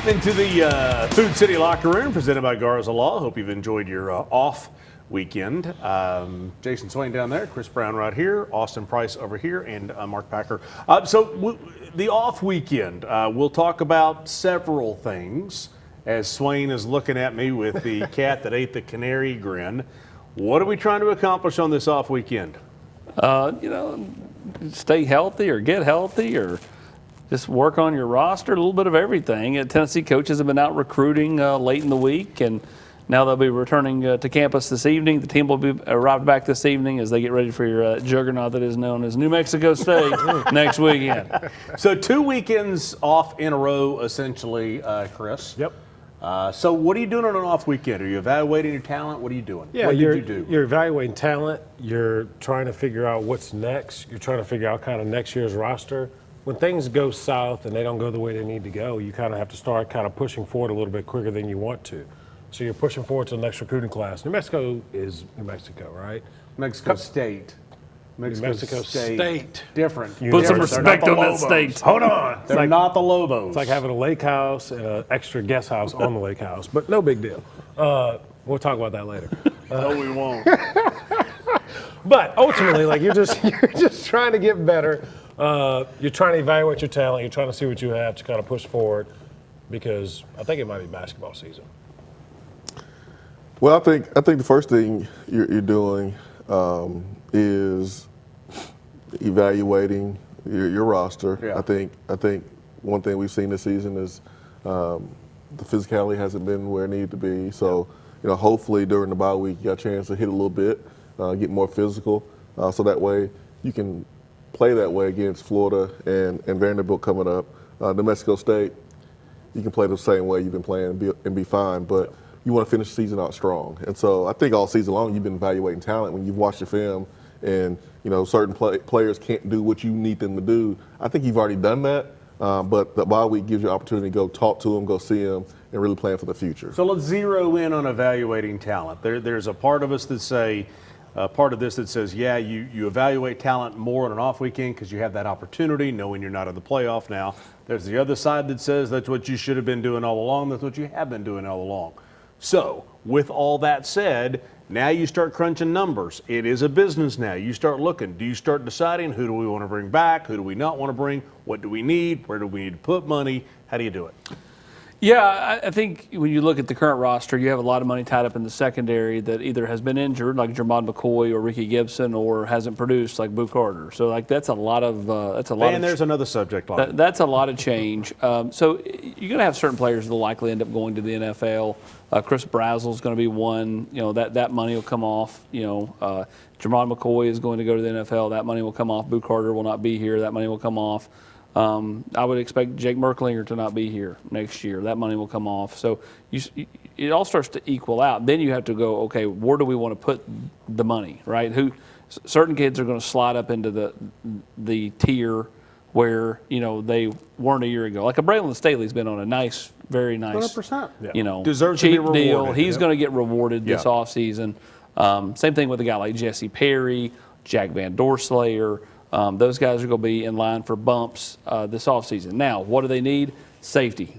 Into the Food City Locker Room, presented by Garza Law. Hope you've enjoyed your off weekend. Jason Swain down there, Chris Brown right here, Austin Price over here, and Mark Packer. The off weekend, we'll talk about several things as Swain is looking at me with the cat that ate the canary grin. What are we trying to accomplish on this off weekend? Stay healthy or get healthy or just work on your roster, a little bit of everything. Tennessee coaches have been out recruiting late in the week, and now they'll be returning to campus this evening. The team will be arrived back this evening as they get ready for your juggernaut that is known as New Mexico State next weekend. So 2 weekends off in a row, essentially, Chris. Yep. So what are you doing on an off weekend? Are you evaluating your talent? What are you doing? Yeah, what did you do? You're evaluating talent. You're trying to figure out what's next. You're trying to figure out kind of next year's roster. When things go south and they don't go the way they need to go, you kind of have to start kind of pushing forward a little bit quicker than you want to. So you're pushing forward to the next recruiting class. New Mexico is New Mexico, right? Mexico State. Mexico State. Different. Put some respect on that state. Hold on. They're not the Lobos. It's like having a lake house and an extra guest house on the lake house, but no big deal. We'll talk about that later. No, we won't. But ultimately, like you're just trying to get better. You're trying to evaluate your talent. You're trying to see what you have to kind of push forward, because I think it might be basketball season. Well, I think the first thing you're doing is evaluating your roster. Yeah. I think one thing we've seen this season is the physicality hasn't been where it needed to be. So, hopefully during the bye week you got a chance to hit a little bit, get more physical, so that way you can play that way against Florida and Vanderbilt coming up. New Mexico State, you can play the same way you've been playing and be fine, but you want to finish the season out strong. And so I think all season long you've been evaluating talent. When you've watched your film and certain players can't do what you need them to do, I think you've already done that. But the bye week gives you an opportunity to go talk to them, go see them, and really plan for the future. So let's zero in on evaluating talent. There's a part of us that say, part of this that says, yeah, you evaluate talent more on an off weekend because you have that opportunity, knowing you're not in the playoff now. There's the other side that says that's what you should have been doing all along. That's what you have been doing all along. So with all that said, now you start crunching numbers. It is a business now. You start looking. Do you start deciding who do we want to bring back? Who do we not want to bring? What do we need? Where do we need to put money? How do you do it? Yeah, I think when you look at the current roster, you have a lot of money tied up in the secondary that either has been injured, like Jermon McCoy or Ricky Gibson, or hasn't produced, like Boo Carter. So, that's a lot of And there's another subject line. That's a lot of change. So you're going to have certain players that will likely end up going to the NFL. Chris Brazel's going to be one. That money will come off. Jermon McCoy is going to go to the NFL. That money will come off. Boo Carter will not be here. That money will come off. I would expect Jake Merklinger to not be here next year. That money will come off. So it all starts to equal out. Then you have to go, okay, where do we want to put the money, right? Certain kids are going to slide up into the tier where they weren't a year ago. Like a Braylon Staley's been on a very nice, 100%. Deserves to cheap be rewarded. deal. He's going to get rewarded this offseason. Same thing with a guy like Jesse Perry, Jack Van Doorslayer. Those guys are going to be in line for bumps this offseason. Now, what do they need? Safety,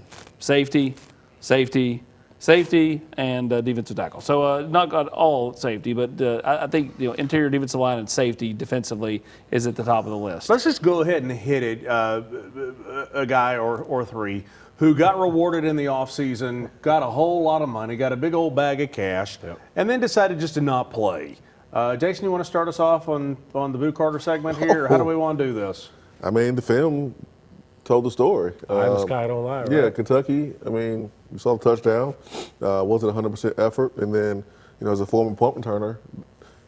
and defensive tackle. So not got all safety, but I think interior defensive line and safety defensively is at the top of the list. Let's just go ahead and hit it. A guy or three who got rewarded in the offseason, got a whole lot of money, got a big old bag of cash, and then decided just to not play. Jason, you want to start us off on the Boo Carter segment here? Or how do we want to do this? I mean, the film told the story. Eye in the sky don't lie, right? Yeah, Kentucky, I mean, you saw the touchdown. Wasn't 100% effort. And then, as a former punt returner,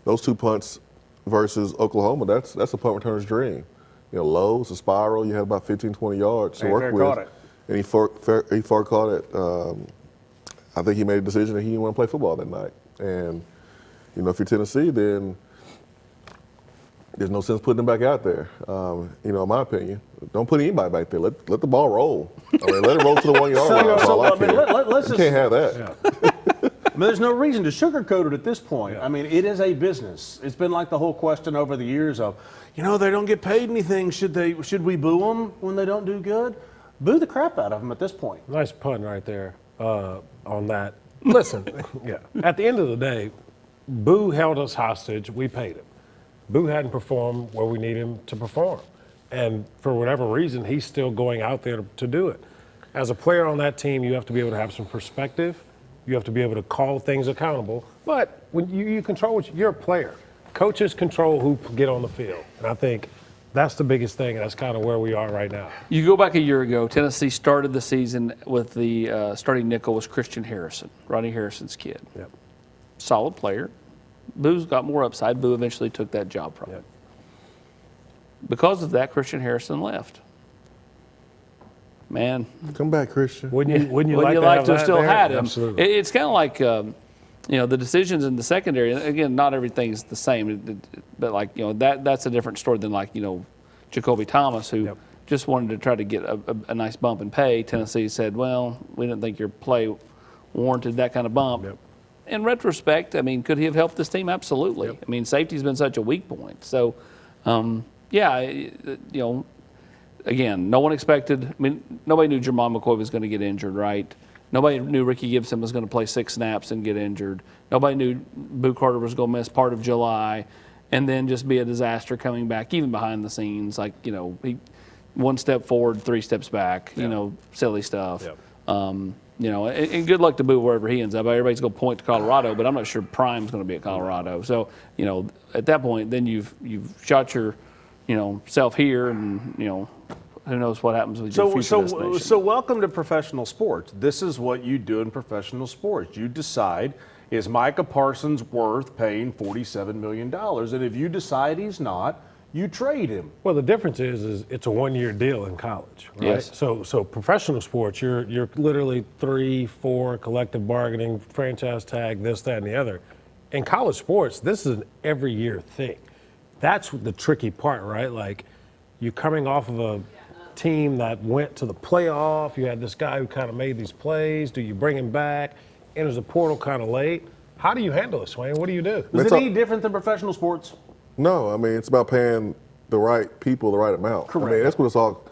those 2 punts versus Oklahoma, that's a punt returner's dream. Low, it's a spiral. You had about 15, 20 yards to work with. Caught it. And he far caught it. I think he made a decision that he didn't want to play football that night. And if you're Tennessee, then there's no sense putting him back out there. In my opinion, don't put anybody back there. Let the ball roll. Let it roll to the 1 yard line. That's all I care. You can't have that. There's no reason to sugarcoat it at this point. I mean, it is a business. It's been like the whole question over the years of, they don't get paid anything. Should we boo them when they don't do good? boo the crap out of them at this point. Nice pun right there on that. Listen, yeah. At the end of the day, Boo held us hostage. We paid him. Boo hadn't performed where we need him to perform. And for whatever reason, he's still going out there to do it. As a player on that team, you have to be able to have some perspective. You have to be able to call things accountable. But when you control what you're a player. Coaches control who get on the field. And I think that's the biggest thing, and that's kind of where we are right now. You go back a year ago, Tennessee started the season with the starting nickel was Christian Harrison, Ronnie Harrison's kid. Yep. Solid player. Boo's got more upside. Boo eventually took that job from him. Yep. Because of that, Christian Harrison left. Man, Come back, Christian. Wouldn't you would like you to like have to have that still there? had him? Absolutely. It's kind of like, the decisions in the secondary. Again, not everything's the same, but like, that's a different story than like, Jacoby Thomas, who Yep. just wanted to try to get a nice bump in pay. Tennessee said, well, we didn't think your play warranted that kind of bump. Yep. In retrospect, I mean, could he have helped this team? Absolutely. Yep. I mean, safety's been such a weak point. So, again, no one expected. I mean, nobody knew Jermon McCoy was going to get injured, right? Nobody knew Ricky Gibson was going to play 6 snaps and get injured. Nobody knew Boo Carter was going to miss part of July and then just be a disaster coming back, even behind the scenes. Like, he 1 step forward, 3 steps back, silly stuff. Yep. And good luck to Boo wherever he ends up. Everybody's going to point to Colorado, but I'm not sure Prime's going to be at Colorado. So, at that point, then you've shot your, self here, and who knows what happens with your future destination. So welcome to professional sports. This is what you do in professional sports. You decide, is Micah Parsons worth paying $47 million? And if you decide he's not, you trade him. Well, the difference is it's a 1-year deal in college, right? Yes. So professional sports, you're literally 3, 4 collective bargaining, franchise tag, this, that, and the other. In college sports, this is an every year thing. That's the tricky part, right? Like, you're coming off of a team that went to the playoff. You had this guy who kind of made these plays. Do you bring him back? Enters the portal kind of late. How do you handle this, Wayne? What do you do? Is it any different than professional sports? No, I mean, it's about paying the right people the right amount. Correct. I mean, that's what it's all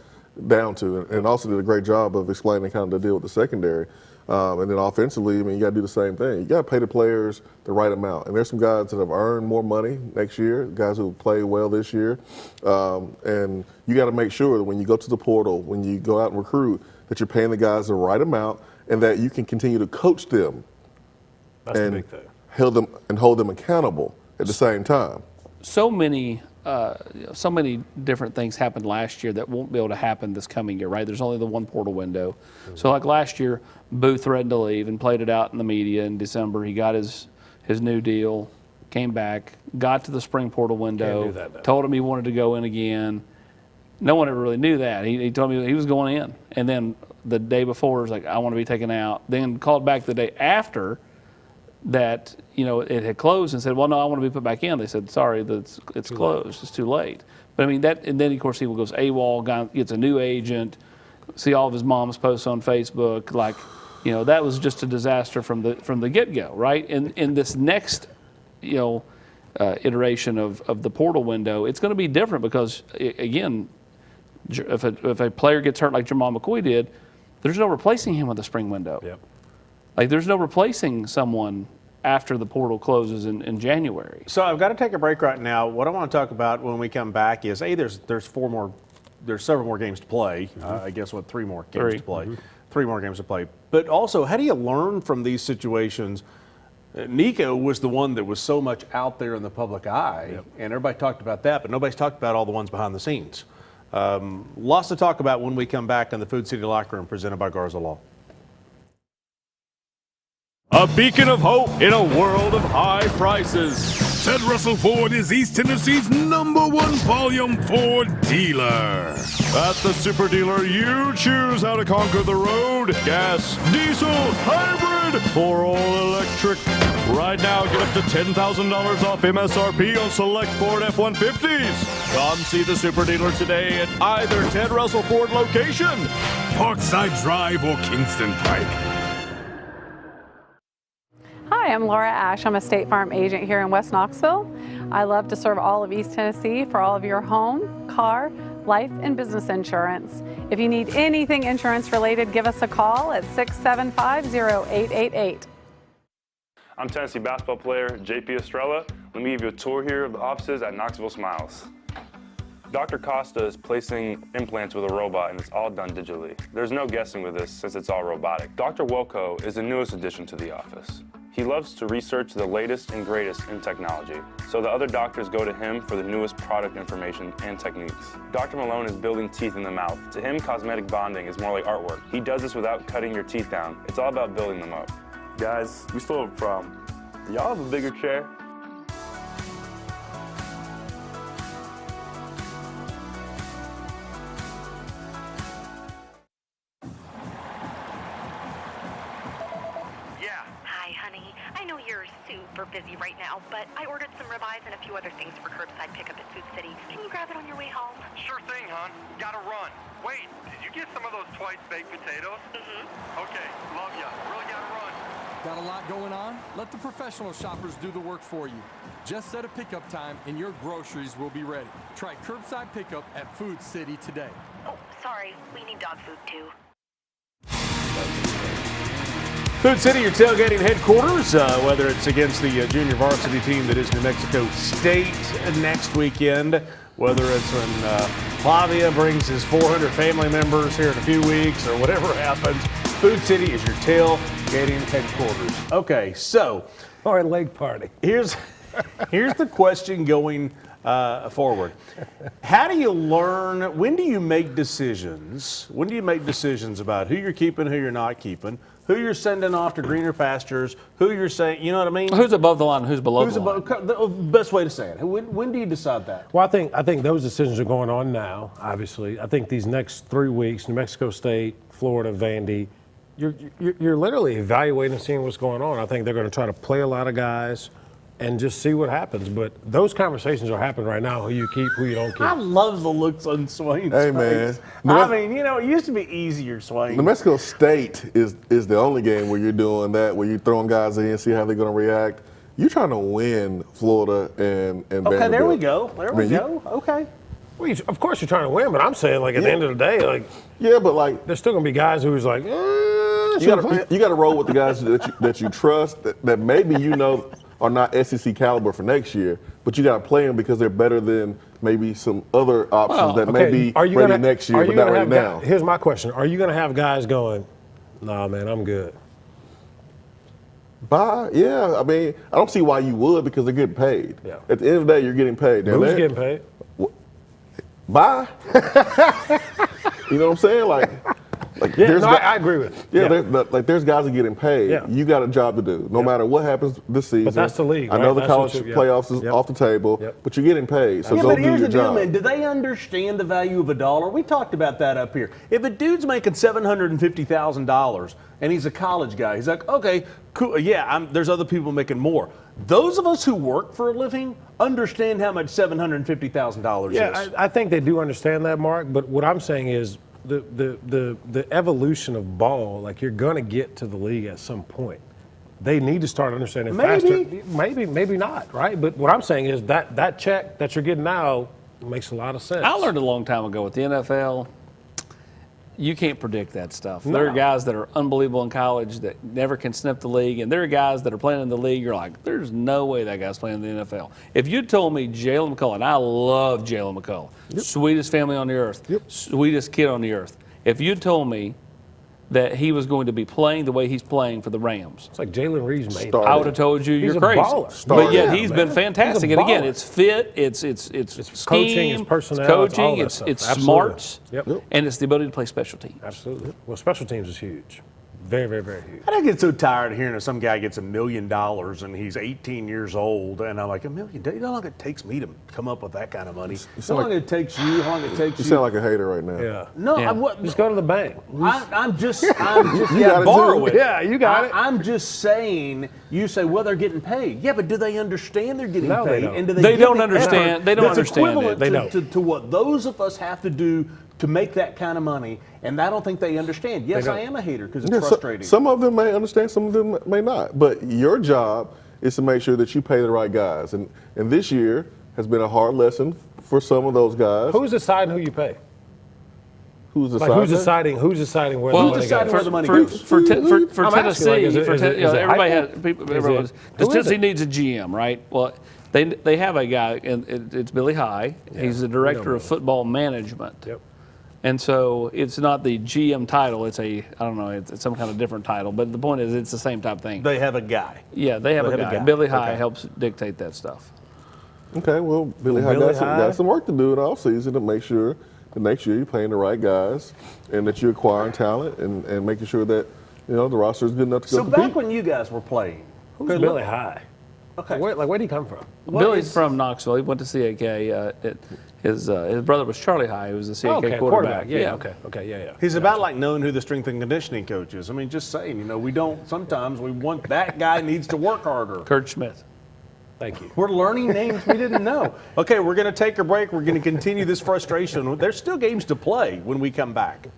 down to. And also did a great job of explaining kind of the deal with the secondary. And then offensively, I mean, you got to do the same thing. You got to pay the players the right amount. And there's some guys that have earned more money next year, guys who play well this year. And you got to make sure that when you go to the portal, when you go out and recruit, that you're paying the guys the right amount and that you can continue to coach them. That's and the big thing. hold them accountable at the same time. So many different things happened last year that won't be able to happen this coming year, right? There's only the one portal window. Mm-hmm. So like last year, Boo threatened to leave and played it out in the media in December. He got his new deal, came back, got to the spring portal window, Can't do that now. told him he wanted to go in again. No one ever really knew that. He told me he was going in. And then the day before, he was like, I want to be taken out. Then called back the day after that, it had closed and said, well, no, I want to be put back in. They said, sorry, it's closed. It's too late. But I mean, and then of course he goes AWOL, guy gets a new agent, see all of his mom's posts on Facebook. Like, that was just a disaster from the get-go, right? In this next, iteration of the portal window, it's going to be different because, again, if a player gets hurt like Jermon McCoy did, there's no replacing him with the spring window. Yep. Like, there's no replacing someone after the portal closes in January. So I've got to take a break right now. What I want to talk about when we come back is, there's several more games to play. I guess 3 more games to play. 3 more games to play. But also, how do you learn from these situations? Nico was the one that was so much out there in the public eye, and everybody talked about that, but nobody's talked about all the ones behind the scenes. Lots to talk about when we come back on the Food City Locker Room, presented by Garza Law. A beacon of hope in a world of high prices. Ted Russell Ford is East Tennessee's #1 volume Ford dealer. At the super dealer, you choose how to conquer the road. Gas, diesel, hybrid, or all electric. Right now, get up to $10,000 off MSRP on select Ford F-150s. Come see the super dealer today at either Ted Russell Ford location, Parkside Drive or Kingston Pike. Hi, I'm Laura Ash. I'm a State Farm agent here in West Knoxville. I love to serve all of East Tennessee for all of your home, car, life and business insurance. If you need anything insurance related, give us a call at 675-0888. I'm Tennessee basketball player JP Estrella. Let me give you a tour here of the offices at Knoxville Smiles. Dr. Costa is placing implants with a robot, and it's all done digitally. There's no guessing with this since it's all robotic. Dr. Wilco is the newest addition to the office. He loves to research the latest and greatest in technology, so the other doctors go to him for the newest product information and techniques. Dr. Malone is building teeth in the mouth. To him, cosmetic bonding is more like artwork. He does this without cutting your teeth down. It's all about building them up. Guys, we still have a problem. Do y'all have a bigger chair? Super busy right now, but I ordered some ribeyes and a few other things for curbside pickup at Food City. Can you grab it on your way home? Sure thing, hon. Gotta run. Wait, did you get some of those twice baked potatoes? Mm-hmm. Okay, love ya. Really gotta run. Got a lot going on? Let the professional shoppers do the work for you. Just set a pickup time and your groceries will be ready. Try curbside pickup at Food City today. Oh, sorry. We need dog food too. Food City, your tailgating headquarters, whether it's against the junior varsity team that is New Mexico State next weekend, whether it's when Flavia brings his 400 family members here in a few weeks or whatever happens, Food City is your tailgating headquarters. Okay, so. Or a lake party. Here's the question going forward. How do you learn, when do you make decisions? When do you make decisions about who you're keeping, who you're not keeping, who you're sending off to greener pastures, who you're saying, you know what I mean? Who's above the line and who's below the line? The best way to say it. When do you decide that? Well, I think those decisions are going on now, obviously. I think these next 3 weeks, New Mexico State, Florida, Vandy, you're literally evaluating and seeing what's going on. I think they're going to try to play a lot of guys and just see what happens. But those conversations are happening right now, who you keep, who you don't keep. I love the looks on Swain's Hey, face. man. I mean, it used to be easier, Swain. New Mexico State is the only game where you're doing that, where you're throwing guys in, see how they're going to react. You're trying to win Florida and Vanderbilt. Okay, there we go. Okay. Well, of course you're trying to win, but I'm saying, like, at the end of the day, like, yeah, but like, there's still going to be guys who's like, you got to roll with the guys that you trust, that maybe are not SEC caliber for next year, but you got to play them because they're better than maybe some other options that may be ready next year, but not ready now. Here's my question. Are you going to have guys going, nah, man, I'm good? Yeah. I mean, I don't see why you would, because they're getting paid. Yeah. At the end of the day, you're getting paid. Who's getting paid? Bye. You know what I'm saying? I agree with you. There's guys that are getting paid. Yeah. You got a job to do, no matter what happens this season. But that's the league, I know right? the college playoffs is off the table, but you're getting paid, so go do your job. Man. Do they understand the value of a dollar? We talked about that up here. If a dude's making $750,000 and he's a college guy, he's like, okay, cool. Yeah, there's other people making more. Those of us who work for a living understand how much $750,000 is. Yeah, I think they do understand that, Mark. But what I'm saying is the evolution of ball, like, you're going to get to the league at some point. They need to start understanding faster. Maybe not, right? But what I'm saying is that check that you're getting now makes a lot of sense. I learned a long time ago with the NFL, you can't predict that stuff. No. There are guys that are unbelievable in college that never can sniff the league, and there are guys that are playing in the league, you're like, there's no way that guy's playing in the NFL. If you told me Jalen McCullough, and I love Jalen McCullough, sweetest family on the earth, sweetest kid on the earth. If you told me that he was going to be playing the way he's playing for the Rams, it's like Jalen Reeves made. I would have told you you're crazy. But yet he's been fantastic. And again, it's fit, it's scheme, coaching, it's personnel, coaching, it's it's smarts, and it's the ability to play special teams. Absolutely. Well, special teams is huge. Very, very, very huge. I get so tired of hearing that some guy gets $1 million and he's 18 years old, and I'm like, $1 million? You know how long it takes me to come up with that kind of money? How long it takes you? How long it takes you? You sound like a hater right now. Yeah. No, Yeah. Just go to the bank. I'm just borrow it. Yeah, you got it. I'm just saying. You say, well, they're getting paid. Yeah, but do they understand they're getting No, they paid? don't. And do They get don't the understand. effort They don't that's understand it. equivalent They don't. to what those of us have to do to make that kind of money, and I don't think they understand. Yes, I am a hater because it's frustrating. Some of them may understand, some of them may not. But your job is to make sure that you pay the right guys. And this year, has been a hard lesson for some of those guys. Who's deciding who you pay? Who's Like deciding? who's deciding where Well, the money goes? where the money for, goes? for, Ten- for I'm Tennessee, asking, like, is it everybody Heupel? has people. Is Everybody it- was, who is Tennessee it? needs a GM, right? Well, they have a guy, and it's Billy High. He's the director of football management. Yep. And so it's not the GM title. It's I don't know. It's some kind of different title. But the point is, it's the same type thing. They have a guy. Yeah, they have a guy. Billy High helps dictate that stuff. Okay, well, Billy High got some work to do in the offseason to make sure that next year you're playing the right guys and that you're acquiring talent and making sure that, the roster is good enough to go So compete. back when you guys were playing, Who's Billy High? okay, Where'd he come from? Billy's from Knoxville. He went to CAK. His brother was Charlie High, who was the CAK quarterback. Yeah. Okay. Yeah. he's about like knowing who the strength and conditioning coach is. I mean, just saying, sometimes we want that guy needs to work harder. Kurt Smith. Thank you. We're learning names we didn't know. Okay, we're going to take a break. We're going to continue this frustration. There's still games to play when we come back.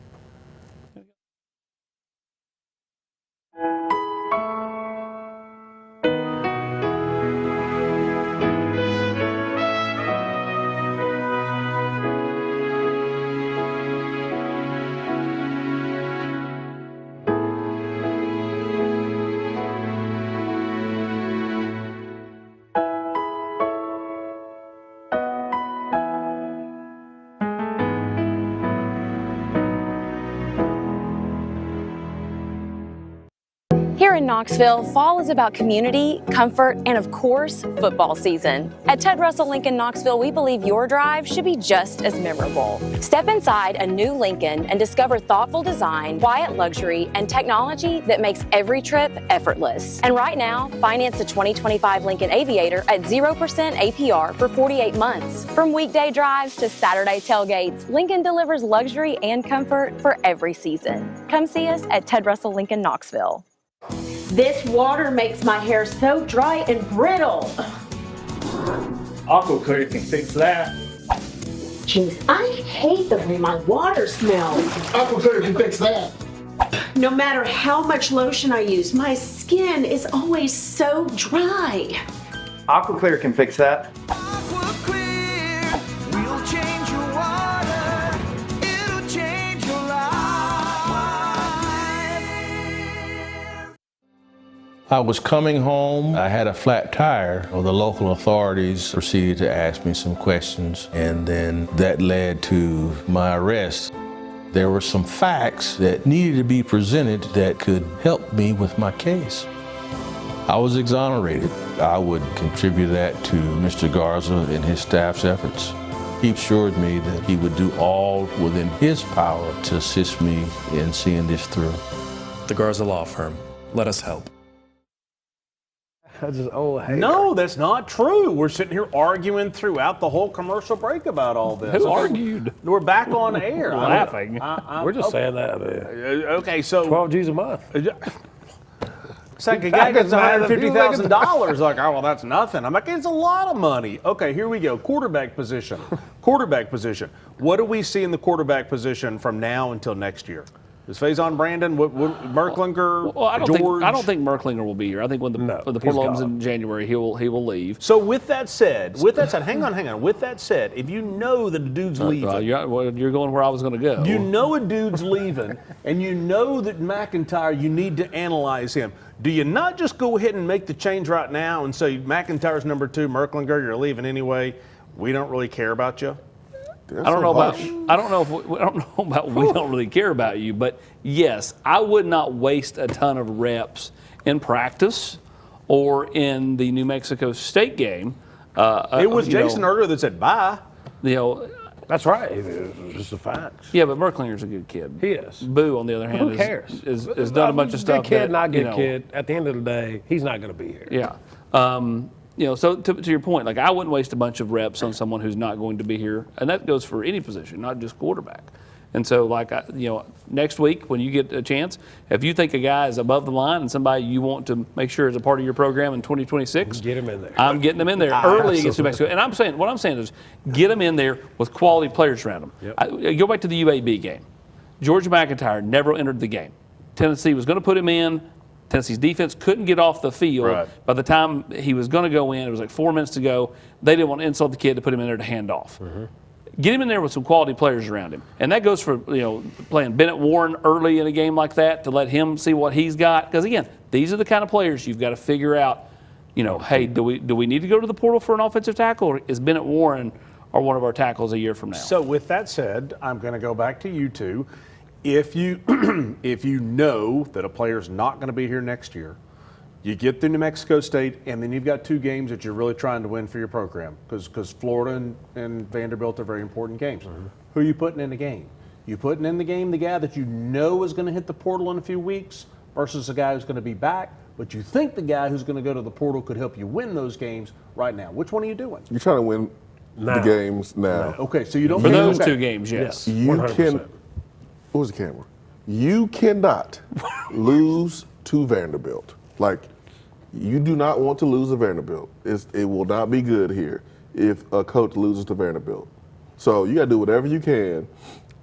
Here in Knoxville, fall is about community, comfort, and of course, football season. At Ted Russell Lincoln Knoxville, we believe your drive should be just as memorable. Step inside a new Lincoln and discover thoughtful design, quiet luxury, and technology that makes every trip effortless. And right now, finance the 2025 Lincoln Aviator at 0% APR for 48 months. From weekday drives to Saturday tailgates, Lincoln delivers luxury and comfort for every season. Come see us at Ted Russell Lincoln Knoxville. This water makes my hair so dry and brittle. AquaClear can fix that. Jeez, I hate the way my water smells. AquaClear can fix that. No matter how much lotion I use, my skin is always so dry. AquaClear can fix that. I was coming home, I had a flat tire. Well, the local authorities proceeded to ask me some questions, and then that led to my arrest. There were some facts that needed to be presented that could help me with my case. I was exonerated. I would contribute that to Mr. Garza and his staff's efforts. He assured me that he would do all within his power to assist me in seeing this through. The Garza Law Firm. Let us help. That's just old hater. No, that's not true. We're sitting here arguing throughout the whole commercial break about all this. Who argued? We're back on air. Laughing. We're just saying that. Okay, so 12 G's a month. It's like a guy gets $150,000. Like, oh, well, that's nothing. I'm like, it's a lot of money. Okay, here we go. Quarterback position. Quarterback position. What do we see in the quarterback position from now until next year? Is Faison Brandon, Merklinger, George? I don't think Merklinger will be here. I think when the portal opens in January, he will leave. So with that said, hang on. With that said, if you know that a dude's leaving, you're going where I was going to go. You know a dude's leaving, and you know that McIntyre, you need to analyze him. Do you not just go ahead and make the change right now and say McIntyre's number 2, Merklinger, you're leaving anyway. We don't really care about you. I don't know about we don't really care about you, but yes, I would not waste a ton of reps in practice or in the New Mexico State game. It was Jason Erger that said bye. That's right. It's just the facts. Yeah, but Merklinger's a good kid. He is. Boo, on the other hand, who cares? Is done a bunch of stuff. Good kid, not good kid. At the end of the day, he's not going to be here. Yeah. So to your point, like I wouldn't waste a bunch of reps on someone who's not going to be here, and that goes for any position, not just quarterback. And so, next week when you get a chance, if you think a guy is above the line and somebody you want to make sure is a part of your program in 2026, get him in there. I'm getting them in there early against New Mexico. And what I'm saying is, get them in there with quality players around them. Yep. Go back to the UAB game. George McIntyre never entered the game. Tennessee was going to put him in. Tennessee's defense couldn't get off the field. Right. By the time he was going to go in, it was like 4 minutes to go. They didn't want to insult the kid to put him in there to hand off. Get him in there with some quality players around him. And that goes for, playing Bennett Warren early in a game like that to let him see what he's got. Because, again, these are the kind of players you've got to figure out, hey, do we need to go to the portal for an offensive tackle, or is Bennett Warren or one of our tackles a year from now? So with that said, I'm going to go back to you two. If you if you know that a player's not going to be here next year, you get through New Mexico State, and then you've got 2 games that you're really trying to win for your program, because Florida and Vanderbilt are very important games. Who are you putting in the game? You putting in the game the guy that you know is going to hit the portal in a few weeks versus a guy who's going to be back, but you think the guy who's going to go to the portal could help you win those games right now. Which one are you doing? You're trying to win the games now. Okay, so you don't For those okay. 2 games, yes. You 100%. can. Where's the camera? You cannot lose to Vanderbilt. Like, you do not want to lose to Vanderbilt. It will not be good here if a coach loses to Vanderbilt. So you got to do whatever you can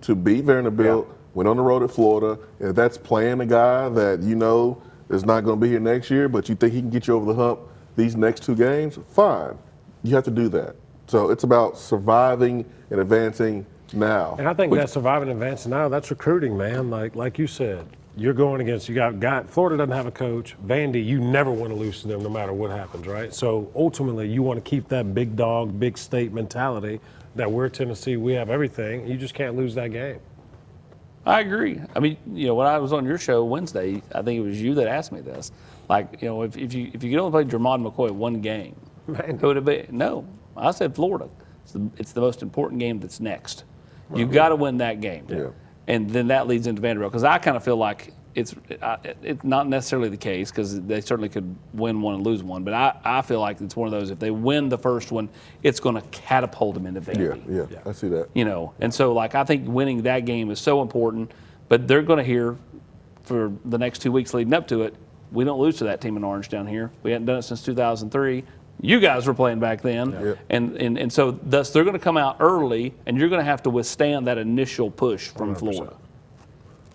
to beat Vanderbilt. Went on the road at Florida. If that's playing a guy that you know is not going to be here next year, but you think he can get you over the hump these next 2 games, fine. You have to do that. So it's about surviving and advancing now. And I think that surviving and advancing now, that's recruiting, man. Like you said, you're going against, Florida doesn't have a coach. Vandy, you never want to lose to them no matter what happens, right? So ultimately, you want to keep that big dog, big state mentality that we're Tennessee, we have everything. You just can't lose that game. I agree. I mean, when I was on your show Wednesday, I think it was you that asked me this. Like, if you could only play Jermond McCoy 1 game, who would it be? No, I said Florida. It's the most important game that's next. You've got to win that game. Yeah. And then that leads into Vanderbilt, because I kind of feel like it's not necessarily the case, because they certainly could win one and lose one. But I feel like it's one of those, if they win the first one, it's going to catapult them into Vandy. Yeah, I see that. And so, I think winning that game is so important. But they're going to hear for the next 2 weeks leading up to it, we don't lose to that team in orange down here. We hadn't done it since 2003. You guys were playing back then. And so thus they're going to come out early, and you're going to have to withstand that initial push from 100%. Florida.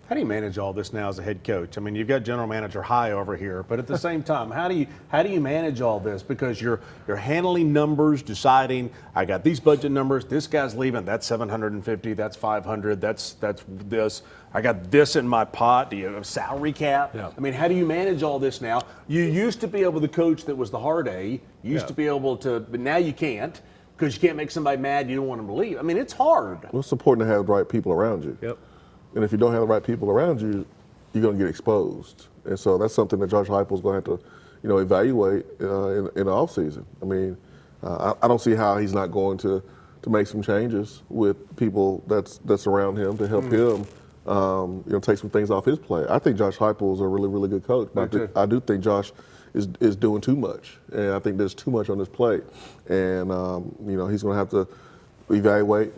How do you manage all this now as a head coach? I mean, you've got general manager High over here, but at the same time, how do you manage all this? Because you're handling numbers, deciding, I got these budget numbers, this guy's leaving, that's 750, that's 500, that's this. I got this in my pot. Do you have a salary cap? Yeah. I mean, how do you manage all this now? You used to be able to coach that was the hard A. You used to be able to, but now you can't, because you can't make somebody mad. You don't want them to leave. I mean, it's hard. Well, it's important to have the right people around you. Yep. And if you don't have the right people around you, you're going to get exposed. And so that's something that Josh Heupel's going to have to, evaluate in the offseason. I mean, I don't see how he's not going to make some changes with people that's around him to help him, take some things off his plate. I think Josh Heupel is a really, really good coach. But I do think Josh is doing too much. And I think there's too much on his plate. And, he's going to have to evaluate,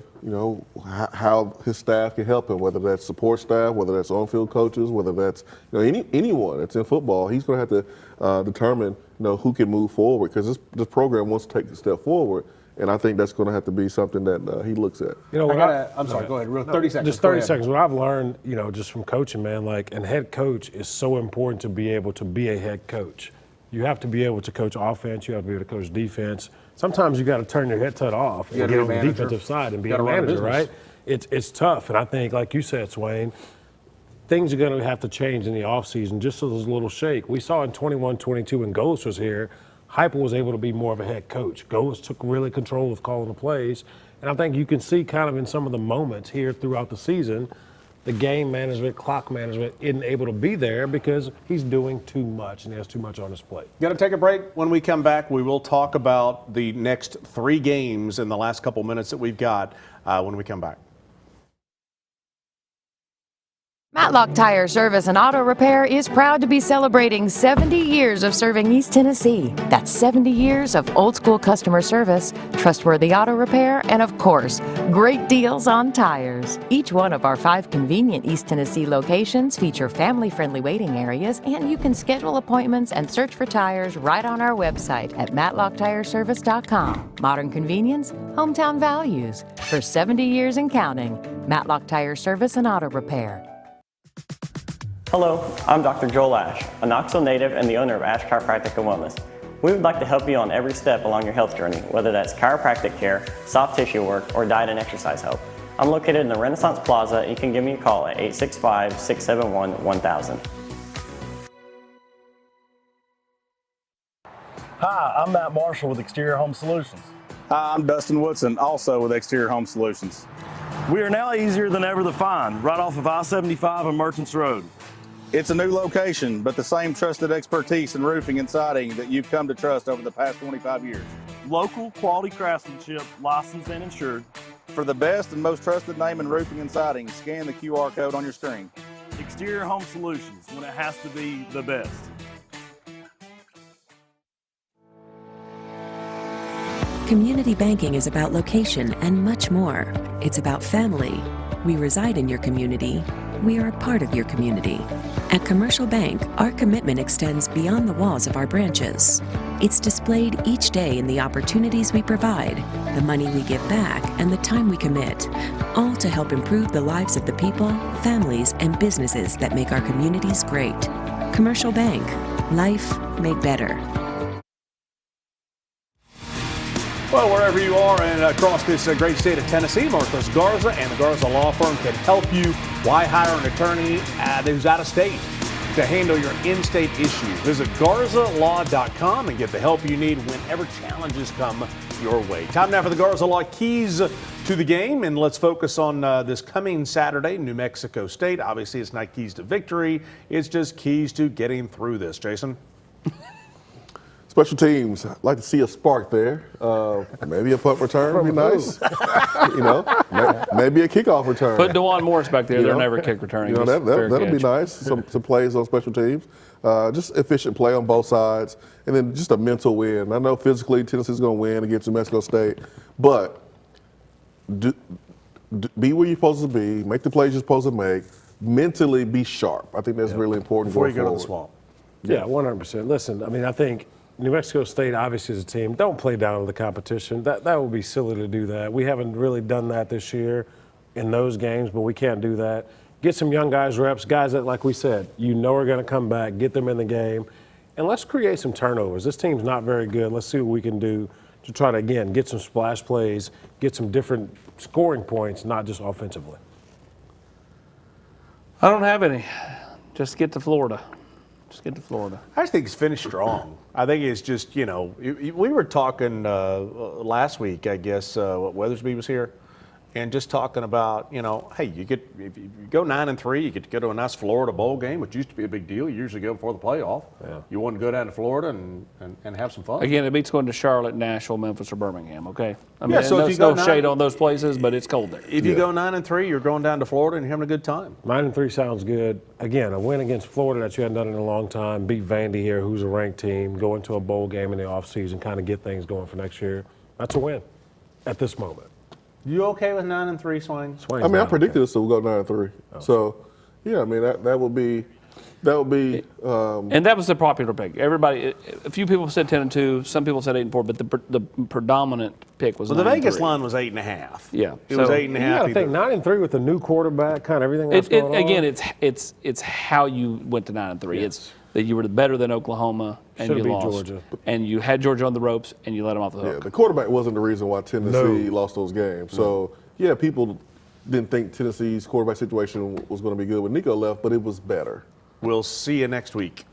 how his staff can help him, whether that's support staff, whether that's on-field coaches, whether that's, anyone that's in football. He's going to have to determine, who can move forward, because this program wants to take a step forward. And I think that's going to have to be something that he looks at. I'm sorry, go ahead. 30 seconds. Just 30 seconds. What I've learned, just from coaching, man, and head coach is so important to be able to be a head coach. You have to be able to coach offense. You have to be able to coach defense. Sometimes you got to turn your headset off and get on the defensive side and be a manager, right? It's tough. And I think, like you said, Swain, things are going to have to change in the offseason, just as a little shake. We saw in 21-22 when Golis was here, Heupel was able to be more of a head coach. Golis took really control of calling the plays. And I think you can see kind of in some of the moments here throughout the season, the game management, clock management isn't able to be there because he's doing too much and he has too much on his plate. Got to take a break. When we come back, we will talk about the next 3 games in the last couple minutes that we've got when we come back. Matlock Tire Service and Auto Repair is proud to be celebrating 70 years of serving East Tennessee. That's 70 years of old-school customer service, trustworthy auto repair, and of course, great deals on tires. Each one of our 5 convenient East Tennessee locations feature family-friendly waiting areas, and you can schedule appointments and search for tires right on our website at matlocktireservice.com. Modern convenience, hometown values. For 70 years and counting, Matlock Tire Service and Auto Repair. Hello, I'm Dr. Joel Ash, a Knoxville native and the owner of Ash Chiropractic and Wellness. We would like to help you on every step along your health journey, whether that's chiropractic care, soft tissue work, or diet and exercise help. I'm located in the Renaissance Plaza. You can give me a call at 865-671-1000. Hi, I'm Matt Marshall with Exterior Home Solutions. Hi, I'm Dustin Woodson, also with Exterior Home Solutions. We are now easier than ever to find, right off of I-75 and Merchants Road. It's a new location, but the same trusted expertise in roofing and siding that you've come to trust over the past 25 years. Local quality craftsmanship, licensed and insured. For the best and most trusted name in roofing and siding, scan the QR code on your screen. Exterior Home Solutions, when it has to be the best. Community banking is about location and much more. It's about family. We reside in your community. We are a part of your community. At Commercial Bank, our commitment extends beyond the walls of our branches. It's displayed each day in the opportunities we provide, the money we give back, and the time we commit, all to help improve the lives of the people, families, and businesses that make our communities great. Commercial Bank, life made better. Well, wherever you are and across this great state of Tennessee, Marcos Garza and the Garza Law Firm can help you. Why hire an attorney who's out of state to handle your in-state issues? Visit GarzaLaw.com and get the help you need whenever challenges come your way. Time now for the Garza Law Keys to the game, and let's focus on this coming Saturday, New Mexico State. Obviously, it's not keys to victory. It's just keys to getting through this. Jason? Special teams, I'd like to see a spark there. Maybe a punt return would be nice. Maybe a kickoff return. Put DeJuan Morris back there. They're never kick returning. That'll be nice. Some plays on special teams. Just efficient play on both sides. And then just a mental win. I know physically Tennessee's going to win against New Mexico State. But be where you're supposed to be. Make the plays you're supposed to make. Mentally be sharp. I think that's really important Before you going go to the forward. swamp. Yeah, 100%. Listen, I mean, I think New Mexico State obviously is a team. Don't play down to the competition. That would be silly to do that. We haven't really done that this year in those games, but we can't do that. Get some young guys reps, guys that, like we said, are going to come back, get them in the game, and let's create some turnovers. This team's not very good. Let's see what we can do to try to, again, get some splash plays, get some different scoring points, not just offensively. I don't have any. Just get to Florida. Just get to Florida. I just think it's finished strong. I think it's just, we were talking last week, I guess, Weathersby was here, and just talking about, hey, if you go 9-3, you get to go to a nice Florida bowl game, which used to be a big deal years ago before the playoff. Yeah. You want to go down to Florida and have some fun. Again, it beats going to Charlotte, Nashville, Memphis, or Birmingham, okay? I mean, yeah, so if you go no shade on those places, but it's cold there. If you go 9-3, you're going down to Florida and you're having a good time. 9-3 sounds good. Again, a win against Florida that you hadn't done in a long time, beat Vandy here, who's a ranked team, go into a bowl game in the offseason, kind of get things going for next year. That's a win at this moment. You okay with 9-3, Swain? I mean, I predicted us to go 9-3. Oh. So, yeah, I mean, that would be. And that was the popular pick. Everybody, a few people said 10-2, some people said 8-4, but the predominant pick was 9-3. The Vegas line was 8.5. Yeah, it was 8.5. You got to think 9-3 with the new quarterback, kind of everything that's going on. Again, it's how you went to 9-3. Yes. It's that you were better than Oklahoma and Should've you beat lost, Georgia. and you had Georgia on the ropes and you let them off the hook. Yeah, the quarterback wasn't the reason why Tennessee lost those games. So yeah, people didn't think Tennessee's quarterback situation was going to be good when Nico left, but it was better. We'll see you next week.